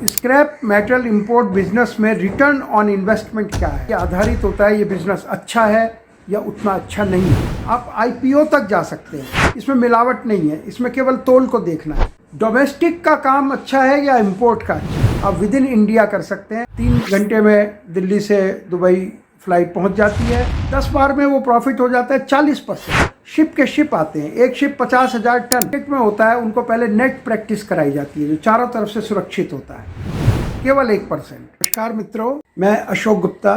Scrap metal import business में return on investment क्या है, ये आधारित होता है ये बिजनेस अच्छा है या उतना अच्छा नहीं है। आप आईपीओ तक जा सकते हैं, इसमें मिलावट नहीं है, इसमें केवल तोल को देखना है। डोमेस्टिक का काम अच्छा है या इंपोर्ट का अच्छा है, आप विद इन इंडिया कर सकते हैं। 3 घंटे में दिल्ली से दुबई फ्लाइट पहुंच जाती है। 10 बार में वो प्रॉफिट हो जाता है 40%। शिप के शिप आते हैं, एक शिप 50,000 टन नेट में होता है, उनको पहले नेट प्रैक्टिस कराई जाती है जो चारों तरफ से सुरक्षित होता है, केवल 1%। नमस्कार मित्रों, मैं अशोक गुप्ता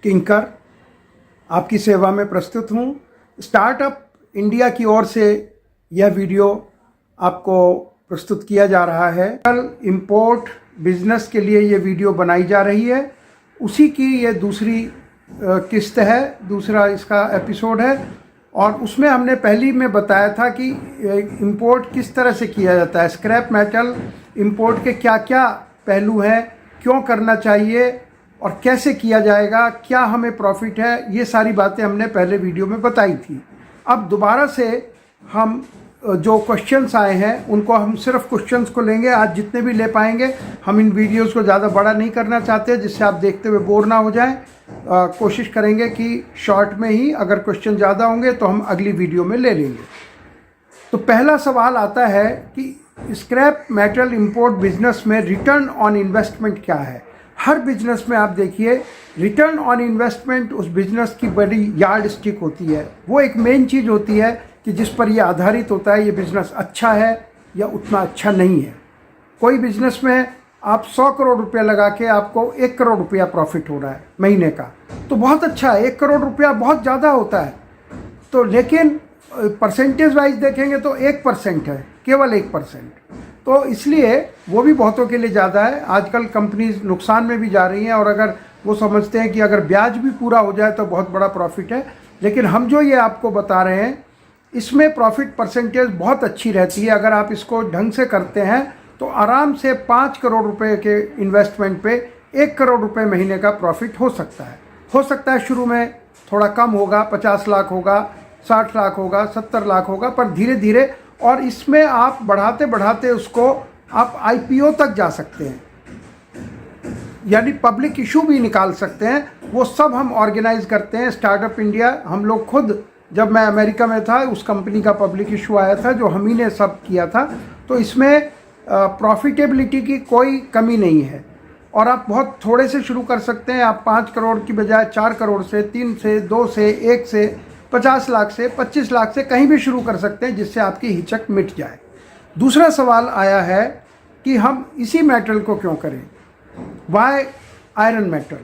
किंकर आपकी सेवा में प्रस्तुत हूँ। स्टार्टअप इंडिया की ओर से यह वीडियो आपको प्रस्तुत किया जा रहा है। कल इंपोर्ट बिजनेस के लिए ये वीडियो बनाई जा रही है, उसी की ये दूसरी किस्त है, दूसरा इसका एपिसोड है। और उसमें हमने पहली में बताया था कि इंपोर्ट किस तरह से किया जाता है, स्क्रैप मेटल इंपोर्ट के क्या क्या पहलू हैं, क्यों करना चाहिए और कैसे किया जाएगा, क्या हमें प्रॉफिट है, ये सारी बातें हमने पहले वीडियो में बताई थी। अब दोबारा से हम जो क्वेश्चंस आए हैं उनको हम सिर्फ क्वेश्चंस को लेंगे आज, जितने भी ले पाएंगे। हम इन वीडियोस को ज़्यादा बड़ा नहीं करना चाहते जिससे आप देखते हुए बोर ना हो जाएं। कोशिश करेंगे कि शॉर्ट में ही, अगर क्वेश्चन ज़्यादा होंगे तो हम अगली वीडियो में ले लेंगे। तो पहला सवाल आता है कि स्क्रैप मेटल इंपोर्ट बिजनेस में रिटर्न ऑन इन्वेस्टमेंट क्या है। हर बिजनेस में आप देखिए रिटर्न ऑन इन्वेस्टमेंट उस बिजनेस की बड़ी यार्ड स्टिक होती है, वो एक मेन चीज़ होती है कि जिस पर ये आधारित होता है ये बिज़नेस अच्छा है या उतना अच्छा नहीं है। कोई बिज़नेस में आप 100 करोड़ रुपया लगा के आपको 1 करोड़ रुपया प्रॉफिट हो रहा है महीने का, तो बहुत अच्छा है। 1 करोड़ रुपया बहुत ज़्यादा होता है, तो लेकिन परसेंटेज वाइज देखेंगे तो 1% है, केवल 1%। तो इसलिए वो भी बहुतों के लिए ज़्यादा है। आजकल कंपनीज नुकसान में भी जा रही हैं और अगर वो समझते हैं कि अगर ब्याज भी पूरा हो जाए तो बहुत बड़ा प्रॉफिट है। लेकिन हम जो ये आपको बता रहे हैं इसमें प्रॉफिट परसेंटेज बहुत अच्छी रहती है। अगर आप इसको ढंग से करते हैं तो आराम से 5 करोड़ रुपए के इन्वेस्टमेंट पे 1 करोड़ रुपए महीने का प्रॉफिट हो सकता है। हो सकता है शुरू में थोड़ा कम होगा, 50 लाख होगा, 60 लाख होगा, 70 लाख होगा, पर धीरे धीरे, और इसमें आप बढ़ाते बढ़ाते उसको आप आईपीओ तक जा सकते हैं, यानी पब्लिक इशू भी निकाल सकते हैं। वो सब हम ऑर्गेनाइज करते हैं। स्टार्टअप इंडिया, हम लोग खुद, जब मैं अमेरिका में था उस कंपनी का पब्लिक इशू आया था जो हम ही ने सब किया था। तो इसमें प्रॉफिटेबिलिटी की कोई कमी नहीं है और आप बहुत थोड़े से शुरू कर सकते हैं। आप 5 करोड़ की बजाय 4 करोड़ से, 3 से, 2 से, 1 से, 50 लाख से, 25 लाख से कहीं भी शुरू कर सकते हैं जिससे आपकी हिचक मिट जाए। दूसरा सवाल आया है कि हम इसी मेटल को क्यों करें, वाई आयरन मेटल।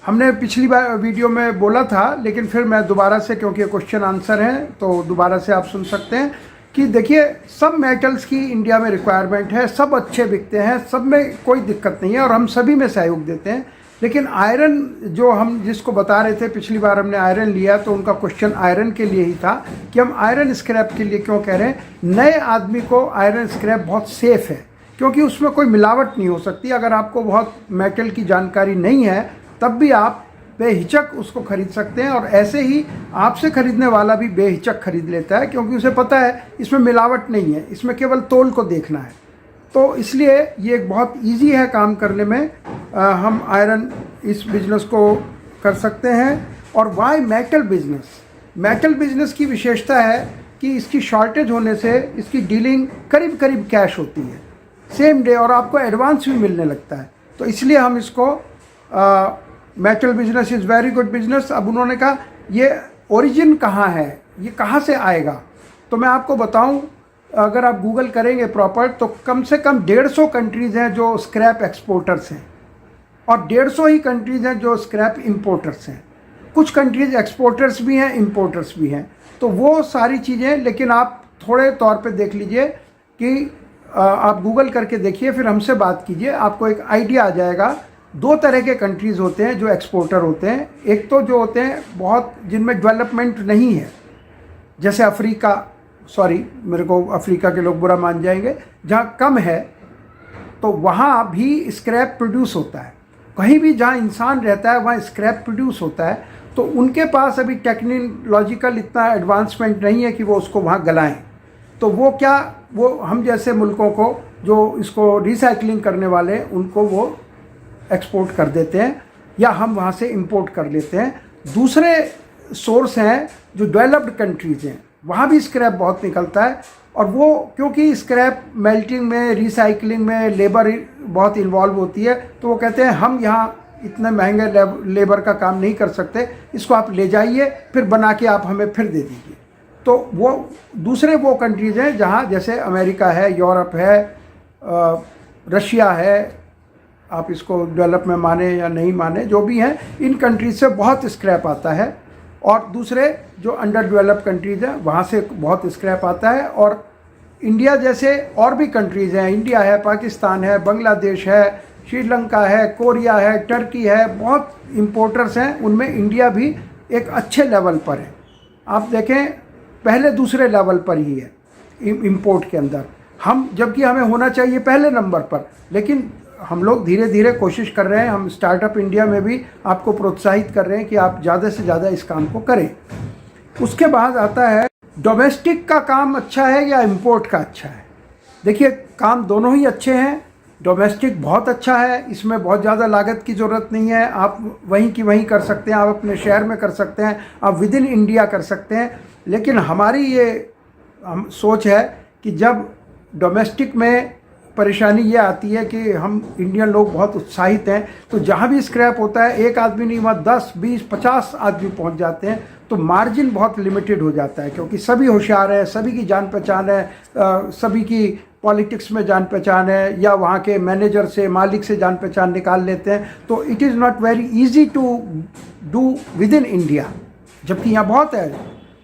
हमने पिछली बार वीडियो में बोला था, लेकिन फिर मैं दोबारा से, क्योंकि क्वेश्चन आंसर हैं तो दोबारा से आप सुन सकते हैं कि देखिए सब मेटल्स की इंडिया में रिक्वायरमेंट है, सब अच्छे बिकते हैं, सब में कोई दिक्कत नहीं है और हम सभी में सहयोग देते हैं। लेकिन आयरन जो हम जिसको बता रहे थे, पिछली बार हमने आयरन लिया तो उनका क्वेश्चन आयरन के लिए ही था कि हम आयरन स्क्रैप के लिए क्यों कह रहे हैं। नए आदमी को आयरन स्क्रैप बहुत सेफ़ है क्योंकि उसमें कोई मिलावट नहीं हो सकती। अगर आपको बहुत मेटल की जानकारी नहीं है तब भी आप बेहिचक उसको खरीद सकते हैं, और ऐसे ही आपसे खरीदने वाला भी बेहिचक खरीद लेता है क्योंकि उसे पता है इसमें मिलावट नहीं है, इसमें केवल तोल को देखना है। तो इसलिए ये एक बहुत इजी है काम करने में। हम आयरन इस बिज़नेस को कर सकते हैं। और why metal business, metal business की विशेषता है कि इसकी शॉर्टेज होने से इसकी डीलिंग करीब करीब कैश होती है, सेम डे, और आपको एडवांस भी मिलने लगता है। तो इसलिए हम इसको metal business is very good business. अब उन्होंने कहा ये ओरिजिन कहाँ है, ये कहाँ से आएगा, तो मैं आपको बताऊं, अगर आप गूगल करेंगे प्रॉपर तो कम से कम 150 कंट्रीज़ हैं जो स्क्रैप एक्सपोर्टर्स हैं और 150 ही कंट्रीज़ हैं जो स्क्रैप इंपोर्टर्स हैं। कुछ कंट्रीज़ एक्सपोर्टर्स भी हैं, इंपोर्टर्स भी हैं। तो वो सारी चीज़ें, लेकिन आप थोड़े तौर पे देख लीजिए कि आप गूगल करके देखिए, फिर हमसे बात कीजिए, आपको एक आइडिया आ जाएगा। 2 तरह के कंट्रीज़ होते हैं जो एक्सपोर्टर होते हैं। एक तो जो होते हैं बहुत, जिनमें डेवलपमेंट नहीं है, जैसे अफ्रीका, सॉरी मेरे को अफ्रीका के लोग बुरा मान जाएंगे, जहाँ कम है तो वहाँ भी स्क्रैप प्रोड्यूस होता है। कहीं भी जहाँ इंसान रहता है वहाँ स्क्रैप प्रोड्यूस होता है। तो उनके पास अभी टेक्नोलॉजिकल इतना एडवांसमेंट नहीं है कि वो उसको वहाँ गलाएं। तो वो क्या, वो हम जैसे मुल्कों को जो इसको रिसाइकलिंग करने वाले उनको वो एक्सपोर्ट कर देते हैं या हम वहाँ से इंपोर्ट कर लेते हैं। दूसरे सोर्स हैं जो डेवलप्ड कंट्रीज़ हैं, वहाँ भी स्क्रैप बहुत निकलता है और वो क्योंकि स्क्रैप मेल्टिंग में, रिसाइकलिंग में लेबर बहुत इन्वॉल्व होती है, तो वो कहते हैं हम यहाँ इतने महंगे लेबर का काम नहीं कर सकते, इसको आप ले जाइए फिर बना के आप हमें फिर दे दीजिए। तो वो दूसरे वो कंट्रीज़ हैं जहाँ जैसे अमेरिका है, यूरोप है, रशिया है, आप इसको डेवलप में माने या नहीं माने, जो भी हैं, इन कंट्रीज से बहुत स्क्रैप आता है। और दूसरे जो अंडर डेवलप कंट्रीज़ हैं वहाँ से बहुत स्क्रैप आता है। और इंडिया जैसे और भी कंट्रीज़ हैं, इंडिया है, पाकिस्तान है, बांग्लादेश है, श्रीलंका है, कोरिया है, टर्की है, बहुत इम्पोर्टर्स हैं, उनमें इंडिया भी एक अच्छे लेवल पर है। आप देखें पहले दूसरे लेवल पर ही है इंपोर्ट के अंदर, हम जबकि हमें होना चाहिए पहले नंबर पर, लेकिन हम लोग धीरे धीरे कोशिश कर रहे हैं। हम स्टार्टअप इंडिया में भी आपको प्रोत्साहित कर रहे हैं कि आप ज़्यादा से ज़्यादा इस काम को करें। उसके बाद आता है डोमेस्टिक का काम अच्छा है या इंपोर्ट का अच्छा है। देखिए काम दोनों ही अच्छे हैं। डोमेस्टिक बहुत अच्छा है, इसमें बहुत ज़्यादा लागत की ज़रूरत नहीं है, आप वहीं की वहीं कर सकते हैं, आप अपने शहर में कर सकते हैं, आप विद इन इंडिया कर सकते हैं। लेकिन हमारी ये सोच है कि जब डोमेस्टिक में परेशानी ये आती है कि हम इंडियन लोग बहुत उत्साहित हैं, तो जहाँ भी स्क्रैप होता है एक आदमी नहीं, वहाँ 10, 20, 50 आदमी पहुँच जाते हैं, तो मार्जिन बहुत लिमिटेड हो जाता है, क्योंकि सभी होशियार है, सभी की जान पहचान है, सभी की पॉलिटिक्स में जान पहचान है, या वहाँ के मैनेजर से, मालिक से जान पहचान निकाल लेते हैं। तो it is not very easy to do with in India, जबकि यहाँ बहुत है,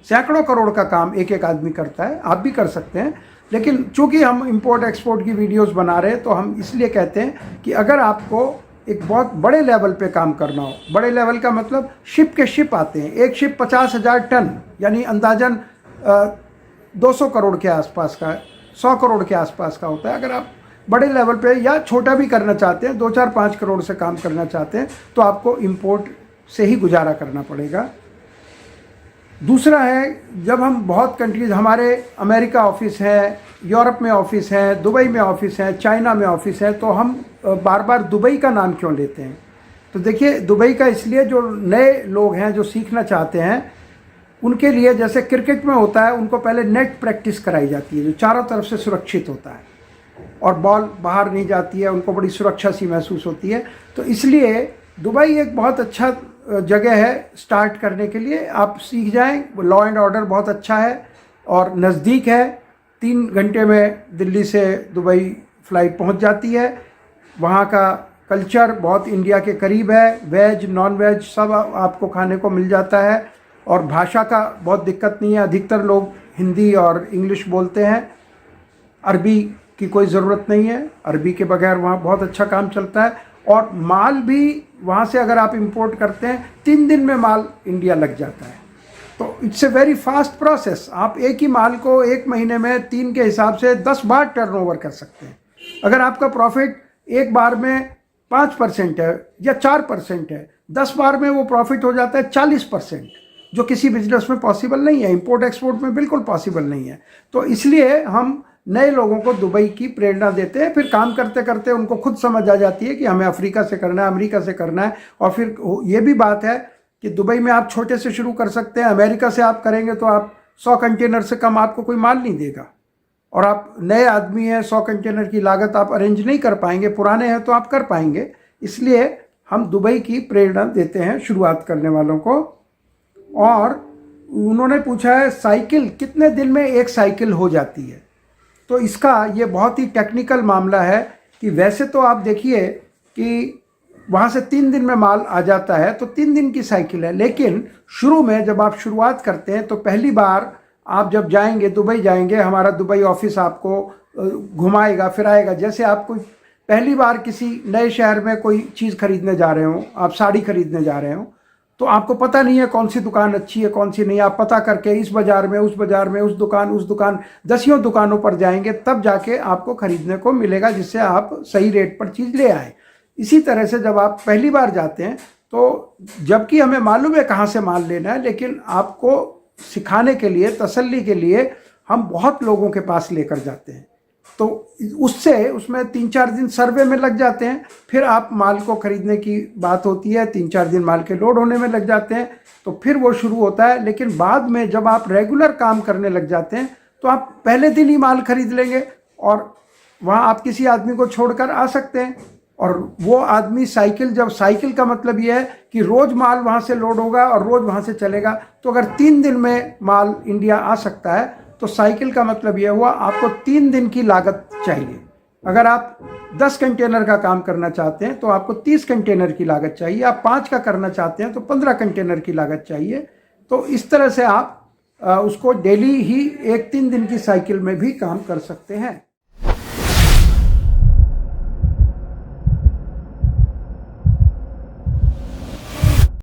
सैकड़ों करोड़ का काम एक एक आदमी करता है, आप भी कर सकते हैं। लेकिन चूंकि हम इंपोर्ट एक्सपोर्ट की वीडियोस बना रहे हैं, तो हम इसलिए कहते हैं कि अगर आपको एक बहुत बड़े लेवल पे काम करना हो, बड़े लेवल का मतलब शिप के शिप आते हैं, एक शिप 50,000 टन यानी अंदाजन 200 करोड़ के आसपास का, 100 करोड़ के आसपास का होता है। अगर आप बड़े लेवल पे या छोटा भी करना चाहते हैं, 2, 4, 5 करोड़ से काम करना चाहते हैं, तो आपको इंपोर्ट से ही गुजारा करना पड़ेगा। दूसरा है, जब हम बहुत कंट्रीज़, हमारे अमेरिका ऑफिस है, यूरोप में ऑफिस है, दुबई में ऑफिस है, चाइना में ऑफिस है, तो हम बार बार दुबई का नाम क्यों लेते हैं? तो देखिए दुबई का इसलिए, जो नए लोग हैं जो सीखना चाहते हैं उनके लिए, जैसे क्रिकेट में होता है, उनको पहले नेट प्रैक्टिस कराई जाती है जो चारों तरफ से सुरक्षित होता है और बॉल बाहर नहीं जाती है, उनको बड़ी सुरक्षा सी महसूस होती है। तो इसलिए दुबई एक बहुत अच्छा जगह है स्टार्ट करने के लिए। आप सीख जाएं, लॉ एंड ऑर्डर बहुत अच्छा है और नज़दीक है, 3 घंटे में दिल्ली से दुबई फ़्लाइट पहुंच जाती है। वहाँ का कल्चर बहुत इंडिया के करीब है, वेज नॉन वेज सब आपको खाने को मिल जाता है और भाषा का बहुत दिक्कत नहीं है, अधिकतर लोग हिंदी और इंग्लिश बोलते हैं, अरबी की कोई ज़रूरत नहीं है, अरबी के बगैर वहाँ बहुत अच्छा काम चलता है। और माल भी वहाँ से अगर आप इंपोर्ट करते हैं 3 दिन में माल इंडिया लग जाता है, तो it's a very fast process. आप एक ही माल को 1 महीने में 3 के हिसाब से 10 बार टर्नओवर कर सकते हैं। अगर आपका प्रॉफिट एक बार में 5% है या 4% है, 10 बार में वो प्रॉफिट हो जाता है 40%, जो किसी बिजनेस में पॉसिबल नहीं है, इंपोर्ट एक्सपोर्ट में बिल्कुल पॉसिबल नहीं है। तो इसलिए हम नए लोगों को दुबई की प्रेरणा देते हैं, फिर काम करते करते उनको खुद समझ आ जाती है कि हमें अफ्रीका से करना है, अमेरिका से करना है। और फिर ये भी बात है कि दुबई में आप छोटे से शुरू कर सकते हैं, अमेरिका से आप करेंगे तो आप 100 कंटेनर से कम आपको कोई माल नहीं देगा, और आप नए आदमी हैं, 100 कंटेनर की लागत आप अरेंज नहीं कर पाएंगे, पुराने हैं तो आप कर पाएंगे। इसलिए हम दुबई की प्रेरणा देते हैं शुरुआत करने वालों को। और उन्होंने पूछा है साइकिल कितने दिन में एक साइकिल हो जाती है, तो इसका ये बहुत ही टेक्निकल मामला है कि वैसे तो आप देखिए कि वहाँ से 3 दिन में माल आ जाता है, तो 3 दिन की साइकिल है। लेकिन शुरू में जब आप शुरुआत करते हैं, तो पहली बार आप जब जाएंगे, दुबई जाएंगे, हमारा दुबई ऑफिस आपको घुमाएगा फिराएगा। जैसे आप कोई पहली बार किसी नए शहर में कोई चीज़ खरीदने जा रहे हो, आप साड़ी खरीदने जा रहे हो, तो आपको पता नहीं है कौन सी दुकान अच्छी है कौन सी नहीं। आप पता करके इस बाज़ार में, उस बाज़ार में, उस दुकान, दसियों दुकानों पर जाएंगे, तब जाके आपको खरीदने को मिलेगा, जिससे आप सही रेट पर चीज़ ले आए। इसी तरह से जब आप पहली बार जाते हैं, तो जबकि हमें मालूम है कहाँ से माल लेना है, लेकिन आपको सिखाने के लिए, तसल्ली के लिए हम बहुत लोगों के पास लेकर जाते हैं तो उससे उसमें 3-4 दिन सर्वे में लग जाते हैं। फिर आप माल को खरीदने की बात होती है, 3-4 दिन माल के लोड होने में लग जाते हैं, तो फिर वो शुरू होता है। लेकिन बाद में जब आप रेगुलर काम करने लग जाते हैं तो आप पहले दिन ही माल खरीद लेंगे और वहाँ आप किसी आदमी को छोड़कर आ सकते हैं। और वो आदमी साइकिल, जब साइकिल का मतलब ये है कि रोज़ माल वहाँ से लोड होगा और रोज़ वहाँ से चलेगा, तो अगर 3 दिन में माल इंडिया आ सकता है तो साइकिल का मतलब ये हुआ आपको 3 दिन की लागत चाहिए। अगर आप 10 कंटेनर का काम करना चाहते हैं तो आपको 30 कंटेनर की लागत चाहिए। आप 5 का करना चाहते हैं तो 15 कंटेनर की लागत चाहिए। तो इस तरह से आप उसको डेली ही 1-3 दिन की साइकिल में भी काम कर सकते हैं।